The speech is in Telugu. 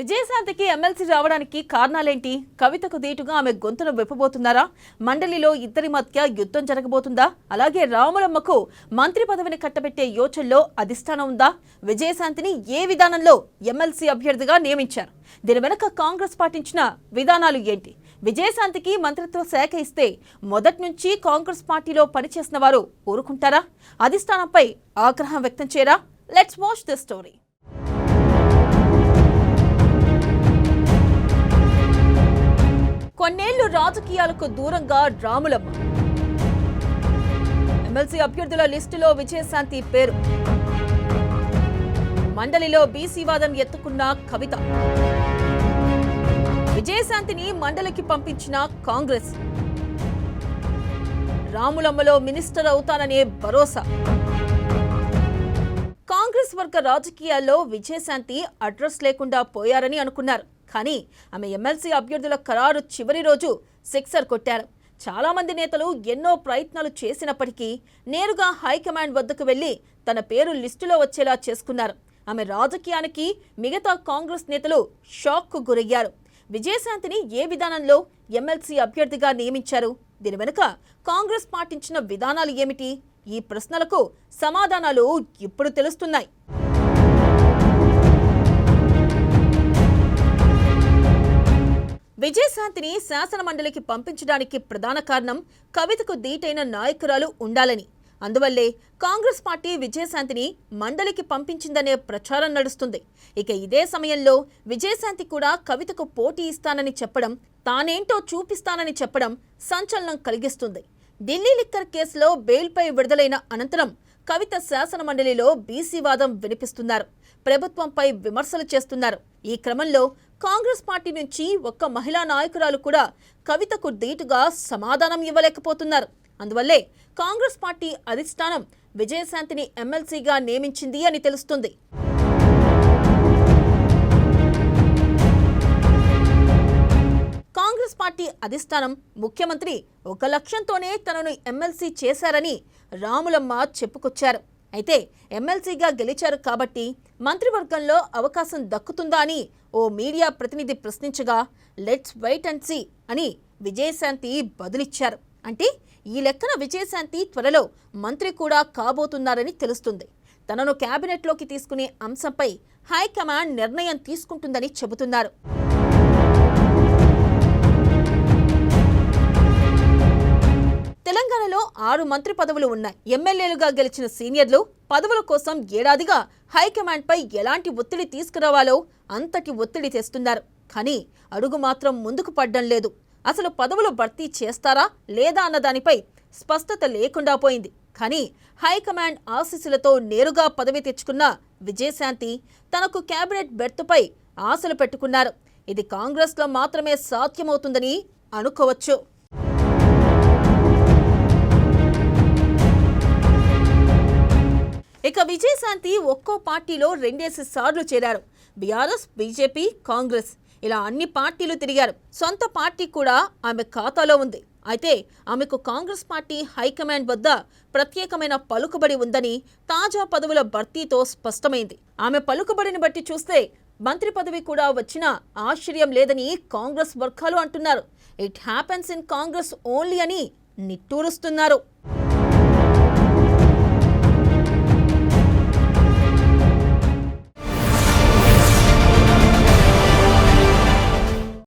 విజయశాంతికి ఎమ్మెల్సీ రావడానికి కారణాలేంటి? కవితకు దీటుగా ఆమె గొంతును విప్పబోతున్నారా? మండలిలో ఇద్దరి మధ్య యుద్ధం జరగబోతుందా? అలాగే రాములమ్మకు మంత్రి పదవిని కట్టబెట్టే యోచనలో అధిష్టానం ఉందా? విజయశాంతిని ఏ విధానంలో ఎమ్మెల్సీ అభ్యర్థిగా నియమించారు? దీని వెనుక కాంగ్రెస్ పాటించిన విధానాలు ఏంటి? విజయశాంతికి మంత్రిత్వ శాఖ ఇస్తే మొదటి నుంచి కాంగ్రెస్ పార్టీలో పనిచేసిన వారు ఊరుకుంటారా? అధిష్టానంపై ఆగ్రహం వ్యక్తం చేయరా? Let's watch this story. కొన్నేళ్లు రాజకీయాలకు దూరంగా రాములమ్మ. ఎమ్మెల్సీ అభ్యర్థుల లిస్టులో విజయశాంతి పేరు. మండలిలో బీసీ వాదం ఎత్తుకున్న కవిత. విజయశాంతిని మండలికి పంపించిన కాంగ్రెస్. రాములమ్మలో మినిస్టర్ అవుతాననే భరోసా. కాంగ్రెస్ వర్గ రాజకీయాల్లో విజయశాంతి అడ్రస్ లేకుండా పోయారని అనుకున్నారు. కానీ ఆమె ఎమ్మెల్సీ అభ్యర్థుల ఖరారు చివరి రోజు సిక్సర్ కొట్టారు. చాలా మంది నేతలు ఎన్నో ప్రయత్నాలు చేసినప్పటికీ నేరుగా హైకమాండ్ వద్దకు వెళ్లి తన పేరు లిస్టులో వచ్చేలా చేసుకున్నారు. ఆమె రాజకీయానికి మిగతా కాంగ్రెస్ నేతలు షాక్కు గురయ్యారు. విజయశాంతిని ఏ విధానంలో ఎమ్మెల్సీ అభ్యర్థిగా నియమించారు? దీని వెనుక కాంగ్రెస్ పాటించిన విధానాలు ఏమిటి? ఈ ప్రశ్నలకు సమాధానాలు ఇప్పుడు తెలుస్తున్నాయి. విజయశాంతిని శాసన మండలికి పంపించడానికి ప్రధాన కారణం కవితకు దీటైన నాయకురాలు ఉండాలని. అందువల్లే కాంగ్రెస్ పార్టీ విజయశాంతిని మండలికి పంపించిందనే ప్రచారం నడుస్తుంది. ఇక ఇదే సమయంలో విజయశాంతి కూడా కవితకు పోటీ ఇస్తానని చెప్పడం, తానేంటో చూపిస్తానని చెప్పడం సంచలనం కలిగిస్తుంది. ఢిల్లీ లిక్కర్ కేసులో బెయిల్పై విడుదలైన అనంతరం కవిత శాసన మండలిలో బీసీ వాదం వినిపిస్తున్నారు. ప్రభుత్వంపై విమర్శలు చేస్తున్నారు. ఈ క్రమంలో కాంగ్రెస్ పార్టీ నుంచి ఒక్క మహిళా నాయకురాలు కూడా కవితకు ధీటుగా సమాధానం ఇవ్వలేకపోతున్నారు. అందువల్లే కాంగ్రెస్ పార్టీ అధిష్టానం విజయశాంతిని ఎమ్మెల్సీగా నియమించింది అని తెలుస్తుంది. కాంగ్రెస్ పార్టీ అధిష్టానం ముఖ్యమంత్రి ఒక లక్ష్యంతోనే తనను ఎమ్మెల్సీ చేశారని రాములమ్మ చెప్పుకొచ్చారు. అయితే ఎమ్మెల్సీగా గెలిచారు కాబట్టి మంత్రివర్గంలో అవకాశం దక్కుతుందా అని ఓ మీడియా ప్రతినిధి ప్రశ్నించగా లెట్స్ వెయిట్ అండ్ సీ అని విజయశాంతి బదులిచ్చారు. అంటే ఈ లెక్కన విజయశాంతి త్వరలో మంత్రి కూడా కాబోతున్నారని తెలుస్తుంది. తనను కేబినెట్లోకి తీసుకునే అంశంపై హైకమాండ్ నిర్ణయం తీసుకుంటుందని చెబుతున్నారు. తెలంగాణలో 6 మంత్రి పదవులు ఉన్నాయి. ఎమ్మెల్యేలుగా గెలిచిన సీనియర్లు పదవుల కోసం ఏడాదిగా హైకమాండ్పై ఎలాంటి ఒత్తిడి తీసుకురావాలో అంతటి ఒత్తిడి తెస్తున్నారు. కానీ అడుగు మాత్రం ముందుకు పడ్డం లేదు. అసలు పదవులు భర్తీ చేస్తారా లేదా అన్న దానిపై స్పష్టత లేకుండా పోయింది. కానీ హైకమాండ్ ఆశీస్సులతో నేరుగా పదవి తెచ్చుకున్న విజయశాంతి తనకు కేబినెట్ బెర్త్పై ఆశలు పెట్టుకున్నారు. ఇది కాంగ్రెస్లో మాత్రమే సాధ్యమవుతుందని అనుకోవచ్చు. ఇక విజయశాంతి ఒక్కో పార్టీలో 2 సార్లు చేరారు. బీఆర్ఎస్, బీజేపీ, కాంగ్రెస్ ఇలా అన్ని పార్టీలు తిరిగారు. సొంత పార్టీ కూడా ఆమె ఖాతాలో ఉంది. అయితే ఆమెకు కాంగ్రెస్ పార్టీ హైకమాండ్ వద్ద ప్రత్యేకమైన పలుకుబడి ఉందని తాజా పదవుల భర్తీతో స్పష్టమైంది. ఆమె పలుకుబడిని బట్టి చూస్తే మంత్రి పదవి కూడా వచ్చినా ఆశ్చర్యం లేదని కాంగ్రెస్ వర్గాలు అంటున్నారు. It happens in Congress only అని నిట్టూరుస్తున్నారు.